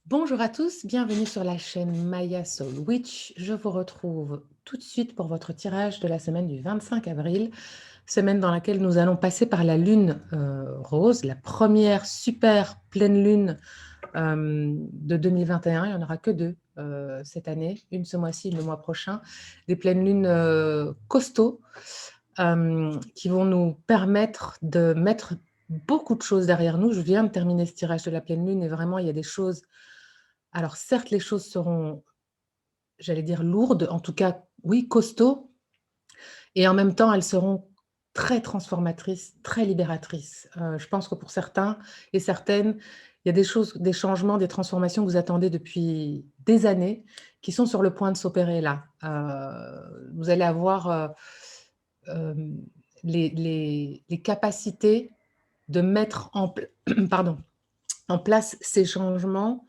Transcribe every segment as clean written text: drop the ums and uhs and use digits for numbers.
Bonjour à tous, bienvenue sur la chaîne Maya Soul Witch. Je vous retrouve tout de suite pour votre tirage de la semaine du 25 avril, semaine dans laquelle nous allons passer par la lune rose, la première super pleine lune de 2021. Il n'y en aura que deux cette année, une ce mois-ci, le mois prochain, des pleines lunes costauds qui vont nous permettre de mettre beaucoup de choses derrière nous. Je viens de terminer ce tirage de la pleine lune et vraiment, il y a des choses. Alors certes, les choses seront, j'allais dire lourdes, en tout cas, oui, costauds, et en même temps, elles seront très transformatrices, très libératrices. Je pense que pour certains et certaines, il y a des choses, des changements, des transformations que vous attendez depuis des années qui sont sur le point de s'opérer là. Vous allez avoir les capacités de mettre pardon, en place ces changements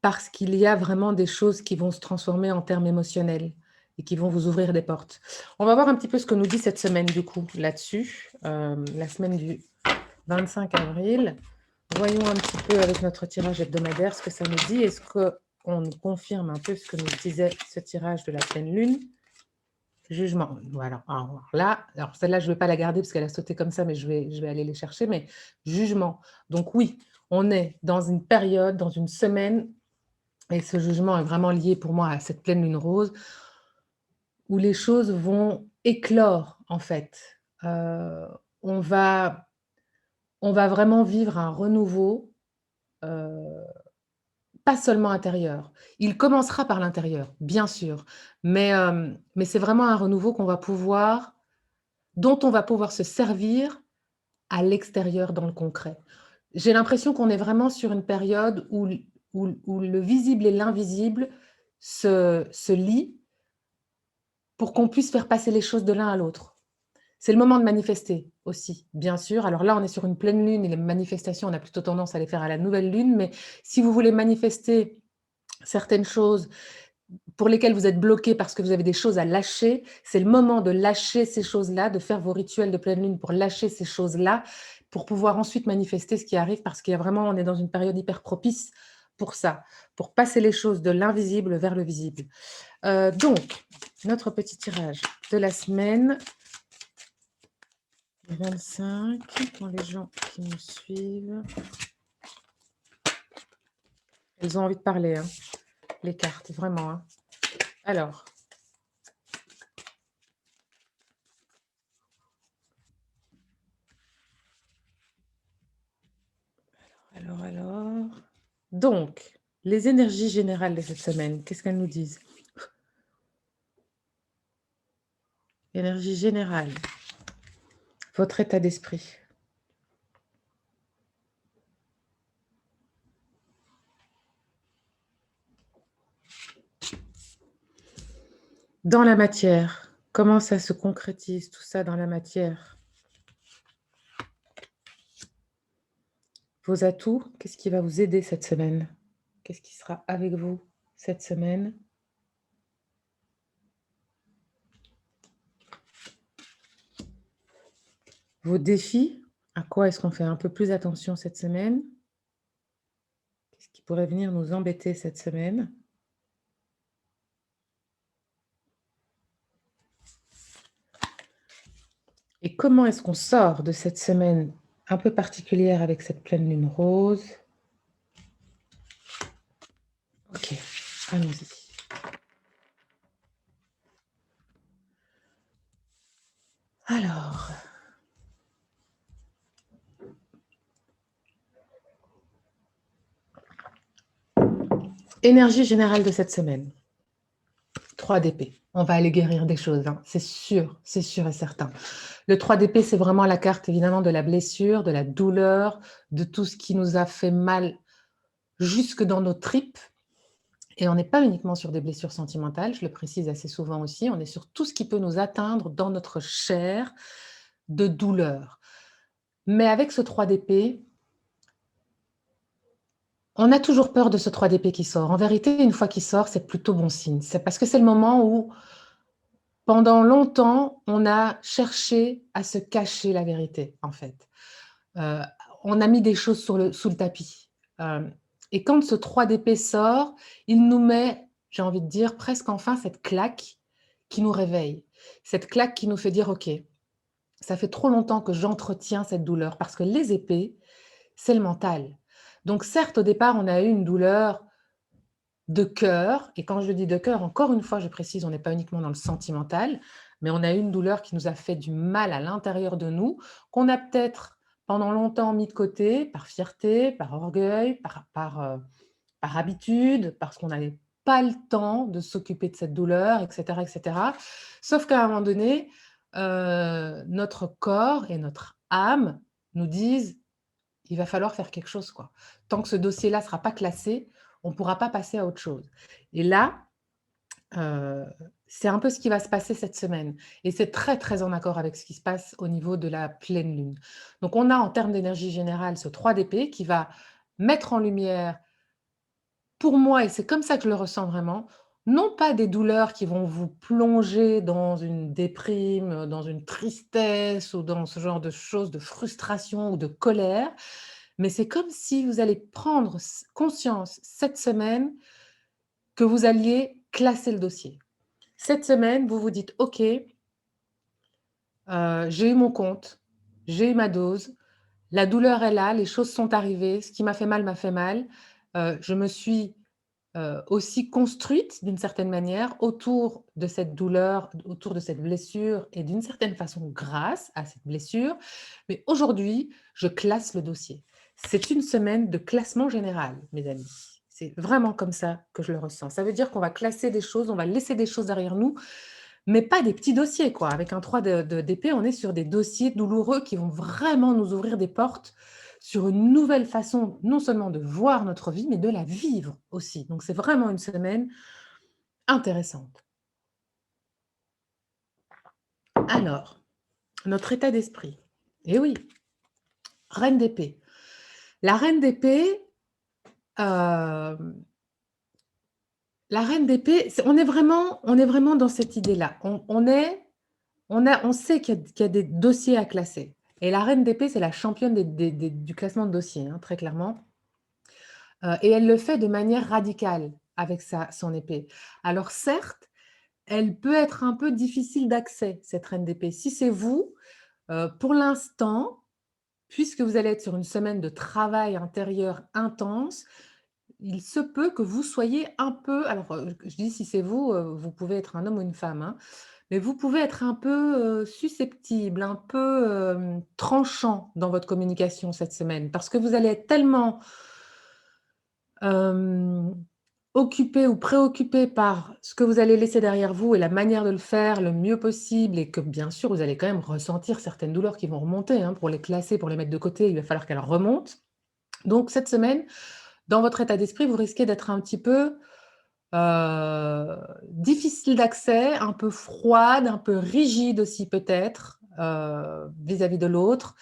parce qu'il y a vraiment des choses qui vont se transformer en termes émotionnels et qui vont vous ouvrir des portes. On va voir un petit peu ce que nous dit cette semaine, du coup, là-dessus, la semaine du 25 avril. Voyons un petit peu avec notre tirage hebdomadaire ce que ça nous dit. Est-ce qu'on nous confirme un peu ce que nous disait ce tirage de la pleine lune? Jugement. Voilà. Alors là, alors celle-là, je ne vais pas la garder parce qu'elle a sauté comme ça, mais je vais aller les chercher. Mais jugement. Donc oui, on est dans une période, dans une semaine, et ce jugement est vraiment lié pour moi à cette pleine lune rose, où les choses vont éclore en fait. On va vraiment vivre un renouveau, heu, pas seulement intérieur. Il commencera par l'intérieur, bien sûr, mais c'est vraiment un renouveau dont on va pouvoir se servir à l'extérieur dans le concret. J'ai l'impression qu'on est vraiment sur une période où le visible et l'invisible se lient pour qu'on puisse faire passer les choses de l'un à l'autre. C'est le moment de manifester aussi, bien sûr. Alors là, on est sur une pleine lune et les manifestations, on a plutôt tendance à les faire à la nouvelle lune, mais si vous voulez manifester certaines choses pour lesquelles vous êtes bloqué parce que vous avez des choses à lâcher, c'est le moment de lâcher ces choses-là, de faire vos rituels de pleine lune pour lâcher ces choses-là, pour pouvoir ensuite manifester ce qui arrive, parce qu'il y a vraiment, on est dans une période hyper propice pour ça, pour passer les choses de l'invisible vers le visible. Donc, notre petit tirage de la semaine, 25, pour les gens qui me suivent. Elles ont envie de parler, hein, les cartes, vraiment. Hein. Alors, alors. Donc, les énergies générales de cette semaine, qu'est-ce qu'elles nous disent? Énergie générale, votre état d'esprit. Dans la matière, comment ça se concrétise tout ça dans la matière? Vos atouts, qu'est-ce qui va vous aider cette semaine? Qu'est-ce qui sera avec vous cette semaine? Vos défis, à quoi est-ce qu'on fait un peu plus attention cette semaine? Qu'est-ce qui pourrait venir nous embêter cette semaine? Et comment est-ce qu'on sort de cette semaine un peu particulière avec cette pleine lune rose? Ok, allons-y. Alors, énergie générale de cette semaine. 3 d'épée. On va aller guérir des choses, hein. C'est sûr et certain. Le 3 d'épée, c'est vraiment la carte évidemment de la blessure, de la douleur, de tout ce qui nous a fait mal jusque dans nos tripes. Et on n'est pas uniquement sur des blessures sentimentales, je le précise assez souvent aussi, on est sur tout ce qui peut nous atteindre dans notre chair de douleur. Mais avec ce 3 d'épée, on a toujours peur de ce 3 d'épée qui sort. En vérité, une fois qu'il sort, c'est plutôt bon signe. C'est parce que c'est le moment où, pendant longtemps, on a cherché à se cacher la vérité, en fait. Heu, on a mis des choses sous le tapis. Hem Et quand ce 3 d'épée sort, il nous met, j'ai envie de dire, presque enfin cette claque qui nous réveille. Cette claque qui nous fait dire: «OK, ça fait trop longtemps que j'entretiens cette douleur», parce que les épées, c'est le mental. Donc certes, au départ, on a eu une douleur de cœur, et quand je dis de cœur, encore une fois, je précise, on n'est pas uniquement dans le sentimental, mais on a eu une douleur qui nous a fait du mal à l'intérieur de nous, qu'on a peut-être pendant longtemps mis de côté par fierté, par orgueil, par habitude, parce qu'on n'avait pas le temps de s'occuper de cette douleur, et cetera, et cetera. Sauf qu'à un moment donné, notre corps et notre âme nous disent: «Il va falloir faire quelque chose, quoi. Tant que ce dossier-là ne sera pas classé, on ne pourra pas passer à autre chose». Et là, heu, c'est un peu ce qui va se passer cette semaine, et c'est très, très en accord avec ce qui se passe au niveau de la pleine lune. Donc on a, en termes d'énergie générale, ce 3 d'épée qui va mettre en lumière, pour moi, et c'est comme ça que je le ressens vraiment, non pas des douleurs qui vont vous plonger dans une déprime, dans une tristesse ou dans ce genre de choses, de frustration ou de colère, mais c'est comme si vous allez prendre conscience cette semaine que vous alliez classer le dossier. Cette semaine, vous vous dites: «OK, j'ai eu mon compte, j'ai eu ma dose, la douleur est là, les choses sont arrivées, ce qui m'a fait mal, je me suis aussi construite d'une certaine manière autour de cette douleur, autour de cette blessure, et d'une certaine façon grâce à cette blessure. Mais aujourd'hui, je classe le dossier». C'est une semaine de classement général, mes amis. C'est vraiment comme ça que je le ressens. Ça veut dire qu'on va classer des choses, on va laisser des choses derrière nous, mais pas des petits dossiers, quoi. Avec un 3 d'épée, on est sur des dossiers douloureux qui vont vraiment nous ouvrir des portes sur une nouvelle façon, non seulement de voir notre vie, mais de la vivre aussi. Donc c'est vraiment une semaine intéressante. Alors, notre état d'esprit. Eh oui, reine d'épée. La reine d'épée, hem, la reine d'épée, on est vraiment dans cette idée-là. On sait qu'il y a des dossiers à classer, et la reine d'épée, c'est la championne du classement de dossiers, hein, très clairement, et elle le fait de manière radicale avec son épée. Alors certes, elle peut être un peu difficile d'accès, cette reine d'épée. Si c'est vous, pour l'instant, puisque vous allez être sur une semaine de travail intérieur intense, il se peut que vous soyez un peu, alors, je dis si c'est vous, vous pouvez être un homme ou une femme, hein, mais vous pouvez être un peu, susceptible, un peu, tranchant dans votre communication cette semaine. Parce que vous allez être tellement, hem, occupé ou préoccupé par ce que vous allez laisser derrière vous et la manière de le faire le mieux possible, et que bien sûr, vous allez quand même ressentir certaines douleurs qui vont remonter, hein, pour les classer, pour les mettre de côté, il va falloir qu'elles remontent. Donc cette semaine, dans votre état d'esprit, vous risquez d'être un petit peu, difficile d'accès, un peu froide, un peu rigide aussi peut-être, vis-à-vis de l'autre,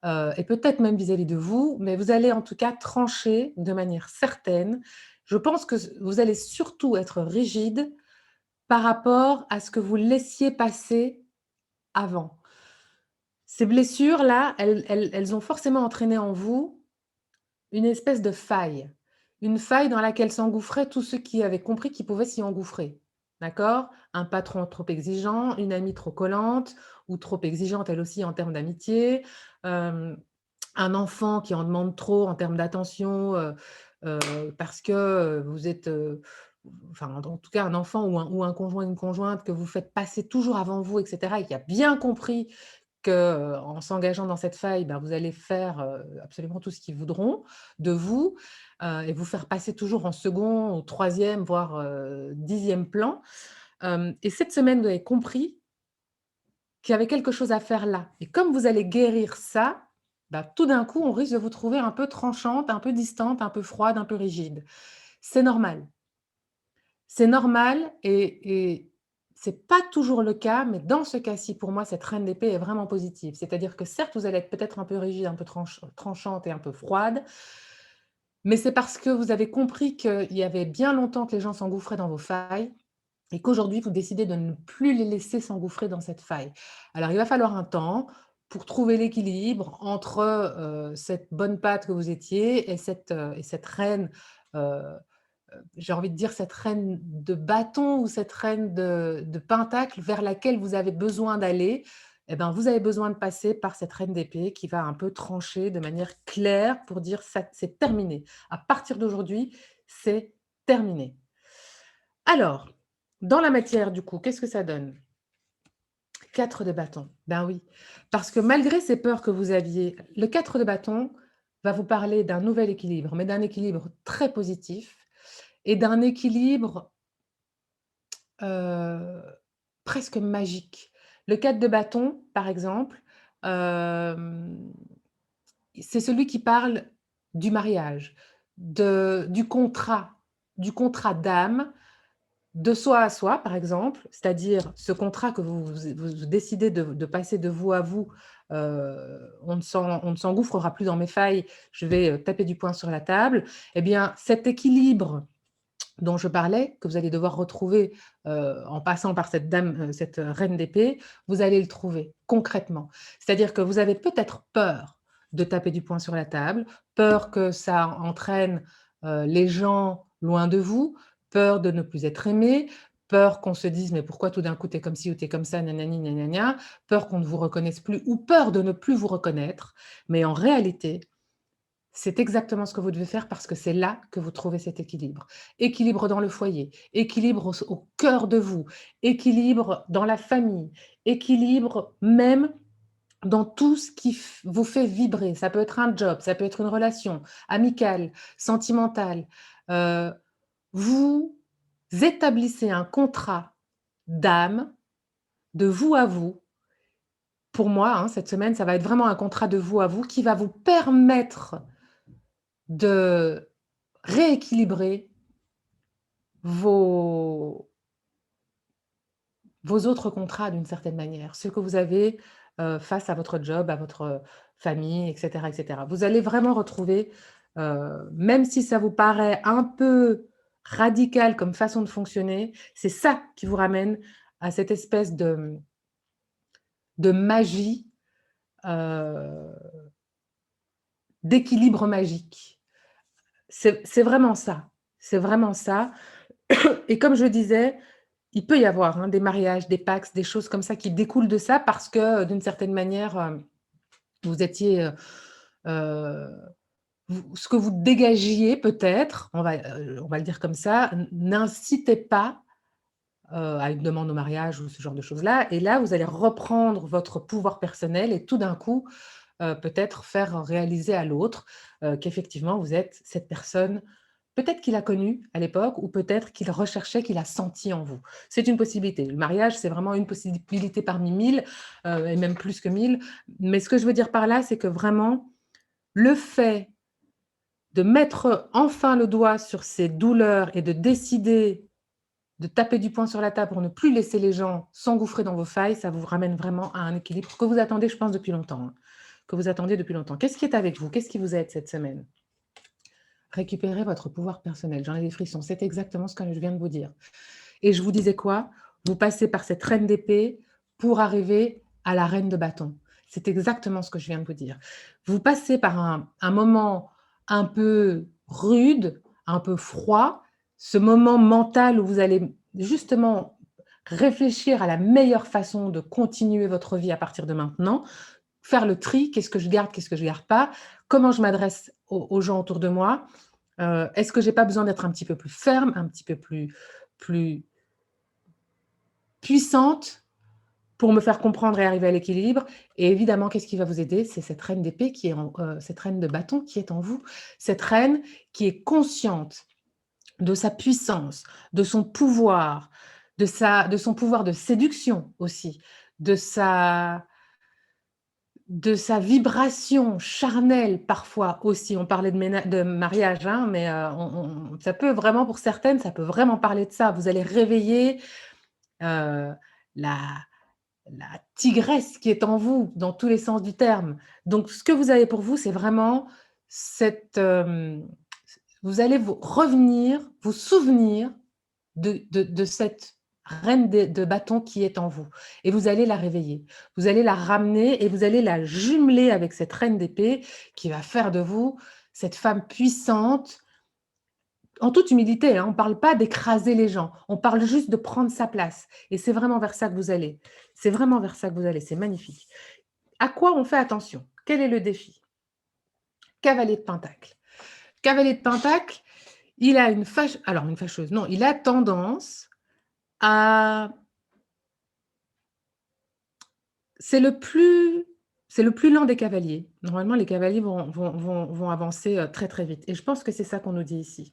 et peut-être même vis-à-vis de vous, mais vous allez en tout cas trancher de manière certaine. Je pense que vous allez surtout être rigide par rapport à ce que vous laissiez passer avant. Ces blessures-là, elles ont forcément entraîné en vous une espèce de faille. Une faille dans laquelle s'engouffraient tous ceux qui avaient compris qu'ils pouvaient s'y engouffrer. D'accord? Un patron trop exigeant, une amie trop collante ou trop exigeante elle aussi en termes d'amitié, hem, un enfant qui en demande trop en termes d'attention, parce que, vous êtes, enfin, en tout cas un enfant ou un conjoint, une conjointe que vous faites passer toujours avant vous, et cetera, et qui a bien compris que, en s'engageant dans cette faille, ben, vous allez faire, absolument tout ce qu'ils voudront de vous, et vous faire passer toujours en second ou troisième, voire, 10e plan. Et cette semaine, vous avez compris qu'il y avait quelque chose à faire là, et comme vous allez guérir ça, bah, tout d'un coup, on risque de vous trouver un peu tranchante, un peu distante, un peu froide, un peu rigide. C'est normal. C'est normal, et c'est pas toujours le cas, mais dans ce cas-ci, pour moi, cette reine d'épée est vraiment positive. C'est-à-dire que certes, vous allez être peut-être un peu rigide, un peu tranchante et un peu froide, mais c'est parce que vous avez compris qu'il y avait bien longtemps que les gens s'engouffraient dans vos failles, et qu'aujourd'hui, vous décidez de ne plus les laisser s'engouffrer dans cette faille. Alors, il va falloir un temps pour trouver l'équilibre entre, cette bonne patte que vous étiez et cette reine, j'ai envie de dire cette reine de bâton ou cette reine de pentacle vers laquelle vous avez besoin d'aller, eh ben, vous avez besoin de passer par cette reine d'épée qui va un peu trancher de manière claire pour dire: «Ça, c'est terminé. À partir d'aujourd'hui, c'est terminé». Alors, dans la matière du coup, qu'est-ce que ça donne? 4 de bâton. Ben oui, parce que malgré ces peurs que vous aviez, le 4 de bâton va vous parler d'un nouvel équilibre, mais d'un équilibre très positif et d'un équilibre, heu, presque magique. Le 4 de bâton, par exemple, hem, c'est celui qui parle du mariage, du contrat d'âme, de soi à soi, par exemple, c'est-à-dire ce contrat que vous décidez de passer de vous à vous, on ne s'engouffrera plus dans mes failles, je vais, taper du poing sur la table. Eh bien, cet équilibre dont je parlais, que vous allez devoir retrouver, en passant par cette dame, cette reine d'épée, vous allez le trouver concrètement. C'est-à-dire que vous avez peut-être peur de taper du poing sur la table, peur que ça entraîne, les gens loin de vous, peur de ne plus être aimé, peur qu'on se dise: «Mais pourquoi tout d'un coup tu es comme ci ou tu es comme ça, nanani nanana», peur qu'on ne vous reconnaisse plus ou peur de ne plus vous reconnaître. Mais en réalité, c'est exactement ce que vous devez faire parce que c'est là que vous trouvez cet équilibre. Équilibre dans le foyer, équilibre au cœur de vous, équilibre dans la famille, équilibre même dans tout ce qui vous fait vibrer. Ça peut être un job, ça peut être une relation amicale, sentimentale. Euh, vous établissez un contrat d'âme, de vous à vous. Pour moi, hein, cette semaine, ça va être vraiment un contrat de vous à vous qui va vous permettre de rééquilibrer vos vos autres contrats d'une certaine manière, ce que vous avez, face à votre job, à votre famille et cetera et cetera. Vous allez vraiment retrouver, même si ça vous paraît un peu radical comme façon de fonctionner, c'est ça qui vous ramène à cette espèce de magie, heu, d'équilibre magique. C'est vraiment ça, c'est vraiment ça et comme je disais, il peut y avoir, hein, des mariages, des Pacs, des choses comme ça qui découlent de ça parce que, d'une certaine manière, vous étiez, heu, ce que vous dégagiez peut-être, on va le dire comme ça, n'incitait pas, à une demande au mariage ou ce genre de choses-là et là, vous allez reprendre votre pouvoir personnel et tout d'un coup, peut-être faire réaliser à l'autre, qu'effectivement vous êtes cette personne. Peut-être qu'il a connu à l'époque ou peut-être qu'il recherchait, qu'il a senti en vous. C'est une possibilité. Le mariage, c'est vraiment une possibilité parmi 1000, et même plus que 1000. Mais ce que je veux dire par là, c'est que vraiment, le fait de mettre enfin le doigt sur ces douleurs et de décider de taper du poing sur la table pour ne plus laisser les gens s'engouffrer dans vos failles, ça vous ramène vraiment à un équilibre que vous attendez, je pense, depuis longtemps, hein, que vous attendiez depuis longtemps. Qu'est-ce qui est avec vous? Qu'est-ce qui vous aide cette semaine? Récupérez votre pouvoir personnel. J'en ai des frissons. C'est exactement ce que je viens de vous dire. Et je vous disais quoi? Vous passez par cette reine d'épée pour arriver à la reine de bâton. C'est exactement ce que je viens de vous dire. Vous passez par un moment un peu rude, un peu froid, ce moment mental où vous allez justement réfléchir à la meilleure façon de continuer votre vie à partir de maintenant, faire le tri, qu'est-ce que je garde, qu'est-ce que je ne garde pas, comment je m'adresse aux gens autour de moi, est-ce que j'ai pas besoin d'être un petit peu plus ferme, un petit peu plus puissante pour me faire comprendre et arriver à l'équilibre? Et évidemment, qu'est-ce qui va vous aider? C'est cette reine d'épée qui est cette reine de bâton qui est en vous. Cette reine qui est consciente de sa puissance, de son pouvoir, de son pouvoir de séduction aussi, de sa de sa vibration charnelle parfois aussi. On parlait de mariage, hein, mais ça peut vraiment pour certaines, ça peut vraiment parler de ça. Vous allez réveiller, heu, la la tigresse qui est en vous, dans tous les sens du terme. Donc ce que vous avez pour vous, c'est vraiment cette, vous allez vous revenir, vous souvenir de cette reine de bâton qui est en vous et vous allez la réveiller. Vous allez la ramener et vous allez la jumeler avec cette reine d'épée qui va faire de vous cette femme puissante en toute humilité, hein, on ne parle pas d'écraser les gens, on parle juste de prendre sa place. Et c'est vraiment vers ça que vous allez. C'est vraiment vers ça que vous allez, c'est magnifique. À quoi on fait attention? Quel est le défi? Cavalier de Pentacle. Cavalier de Pentacle, il a une alors une fâcheuse, non, il a tendance à... C'est le plus lent des cavaliers. Normalement, les cavaliers vont avancer très, très vite. Et je pense que c'est ça qu'on nous dit ici.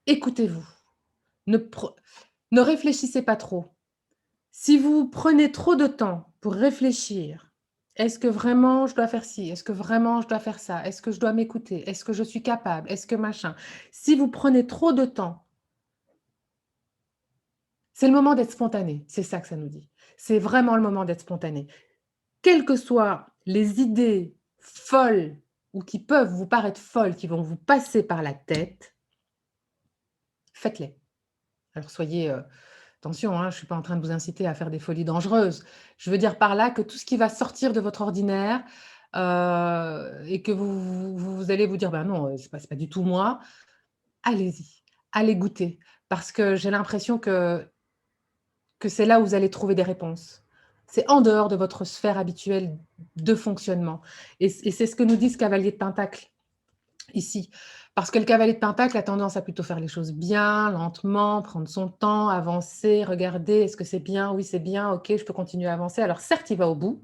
Écoutez-vous. Ne réfléchissez pas trop. Si vous prenez trop de temps pour réfléchir, est-ce que vraiment je dois faire ci? Est-ce que vraiment je dois faire ça? Est-ce que je dois m'écouter? Est-ce que je suis capable? Est-ce que machin? Si vous prenez trop de temps, c'est le moment d'être spontané. C'est ça que ça nous dit. C'est vraiment le moment d'être spontané. Quelles que soient les idées folles ou qui peuvent vous paraître folles, qui vont vous passer par la tête, faites-les. Alors soyez, attention, hein, je ne suis pas en train de vous inciter à faire des folies dangereuses. Je veux dire par là que tout ce qui va sortir de votre ordinaire et que vous allez vous dire, ben non, ce n'est pas du tout moi, allez-y, allez goûter. Parce que j'ai l'impression que c'est là où vous allez trouver des réponses. C'est en dehors de votre sphère habituelle de fonctionnement. Et c'est ce que nous dit ce cavalier de Pentacle ici. Parce que le cavalier de Pentacle a tendance à plutôt faire les choses bien, lentement, prendre son temps, avancer, regarder, est-ce que c'est bien? Oui, c'est bien, ok, je peux continuer à avancer. Alors certes, il va au bout,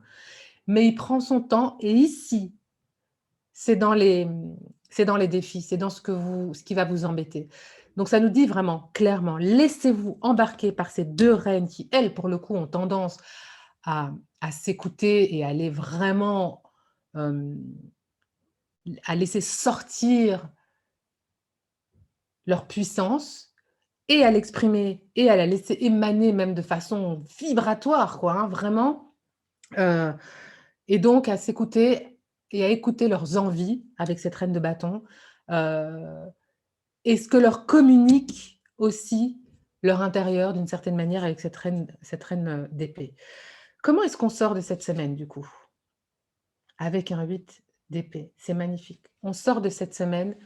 mais il prend son temps. Et ici, c'est dans les défis, c'est dans ce qui va vous embêter. Donc ça nous dit vraiment clairement, laissez-vous embarquer par ces deux reines qui, elles, pour le coup, ont tendance à s'écouter et à aller vraiment à laisser sortir leur puissance et à l'exprimer et à la laisser émaner même de façon vibratoire, quoi, hein, vraiment. Et donc à s'écouter et à écouter leurs envies avec cette reine de bâton et ce que leur communique aussi leur intérieur d'une certaine manière avec cette reine d'épée. Comment est-ce qu'on sort de cette semaine du coup? Avec un 8 d'épée, c'est magnifique. On sort de cette semaine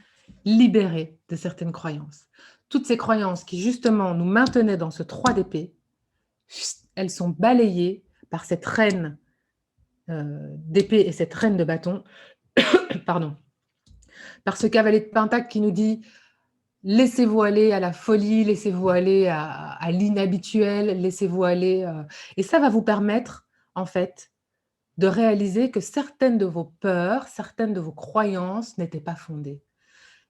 libéré de certaines croyances. Toutes ces croyances qui justement nous maintenaient dans ce 3 d'épée, elles sont balayées par cette reine d'épée et cette reine de bâton, pardon, par ce cavalier de pentacle qui nous dit laissez-vous aller à la folie, laissez-vous aller à l'inhabituel, laissez-vous aller. Et ça va vous permettre, en fait, de réaliser que certaines de vos peurs, certaines de vos croyances n'étaient pas fondées.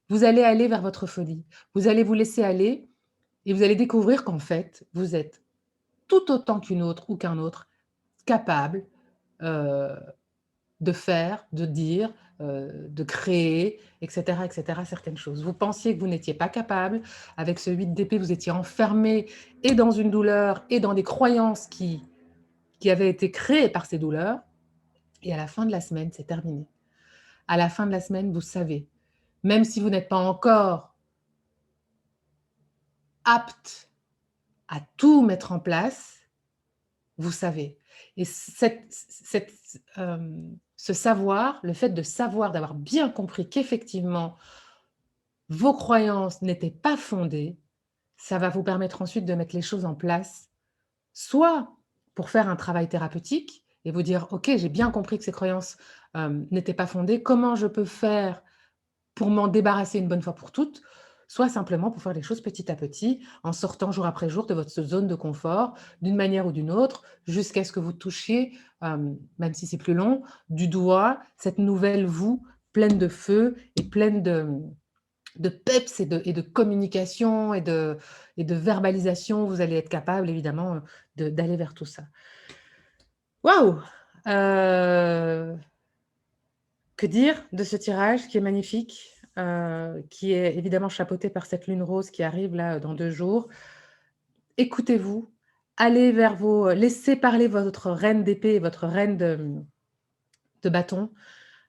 Vous allez aller vers votre folie. Vous allez vous laisser aller et vous allez découvrir qu'en fait, vous êtes tout autant qu'une autre ou qu'un autre capable de faire, de dire, de créer, etc., certaines choses. Vous pensiez que vous n'étiez pas capable. Avec ce 8 d'épée, vous étiez enfermé et dans une douleur et dans des croyances qui avaient été créées par ces douleurs. Et à la fin de la semaine, c'est terminé. À la fin de la semaine, vous savez, même si vous n'êtes pas encore apte à tout mettre en place, vous savez. Et ce savoir, le fait de savoir, d'avoir bien compris qu'effectivement, vos croyances n'étaient pas fondées, ça va vous permettre ensuite de mettre les choses en place, soit pour faire un travail thérapeutique et vous dire, OK, j'ai bien compris que ces croyances n'étaient pas fondées, comment je peux faire pour m'en débarrasser une bonne fois pour toutes, soit simplement pour faire les choses petit à petit, en sortant jour après jour de votre zone de confort, d'une manière ou d'une autre, jusqu'à ce que vous touchiez, même si c'est plus long, du doigt, cette nouvelle vous, pleine de feu et pleine de peps et de communication et de verbalisation. Vous allez être capable, évidemment, d'aller vers tout ça. Waouh! Que dire de ce tirage qui est magnifique, qui est évidemment chapeauté par cette lune rose qui arrive là dans 2 jours. Écoutez-vous, allez vers laissez parler votre reine d'épée et votre reine de bâton.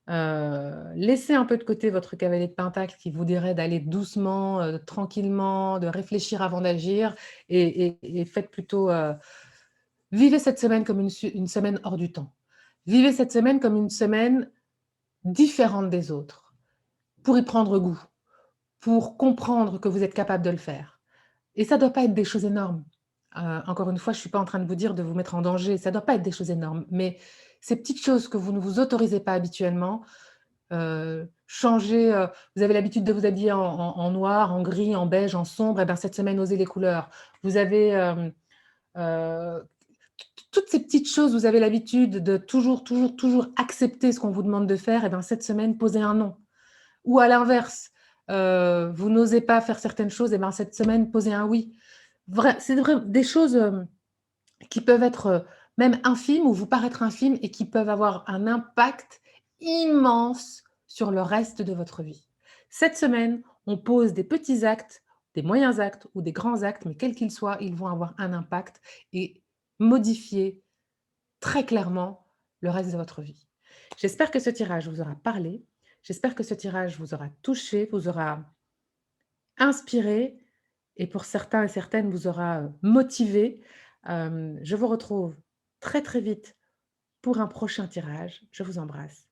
Laissez un peu de côté votre cavalier de pentacle qui vous dirait d'aller doucement, tranquillement, de réfléchir avant d'agir et faites plutôt, vivez cette semaine comme une semaine hors du temps. Vivez cette semaine comme une semaine différente des autres, pour y prendre goût. pour comprendre que vous êtes capable de le faire. Et ça doit pas être des choses énormes. Encore une fois, je suis pas en train de vous dire de vous mettre en danger, ça doit pas être des choses énormes, mais ces petites choses que vous ne vous autorisez pas habituellement, changer, vous avez l'habitude de vous habiller en noir, en gris, en beige, en sombre, et ben cette semaine, osez les couleurs. Vous avez, toutes ces petites choses, vous avez l'habitude de toujours, toujours, toujours accepter ce qu'on vous demande de faire, et ben cette semaine, posez un non. Ou à l'inverse, vous n'osez pas faire certaines choses, et ben cette semaine, posez un oui. C'est des choses qui peuvent être même infimes ou vous paraître infimes et qui peuvent avoir un impact immense sur le reste de votre vie. Cette semaine, on pose des petits actes, des moyens actes ou des grands actes, mais quels qu'ils soient, ils vont avoir un impact et modifier très clairement le reste de votre vie. J'espère que ce tirage vous aura parlé. J'espère que ce tirage vous aura touché, vous aura inspiré et pour certains et certaines vous aura motivé. Je vous retrouve très très vite pour un prochain tirage. Je vous embrasse.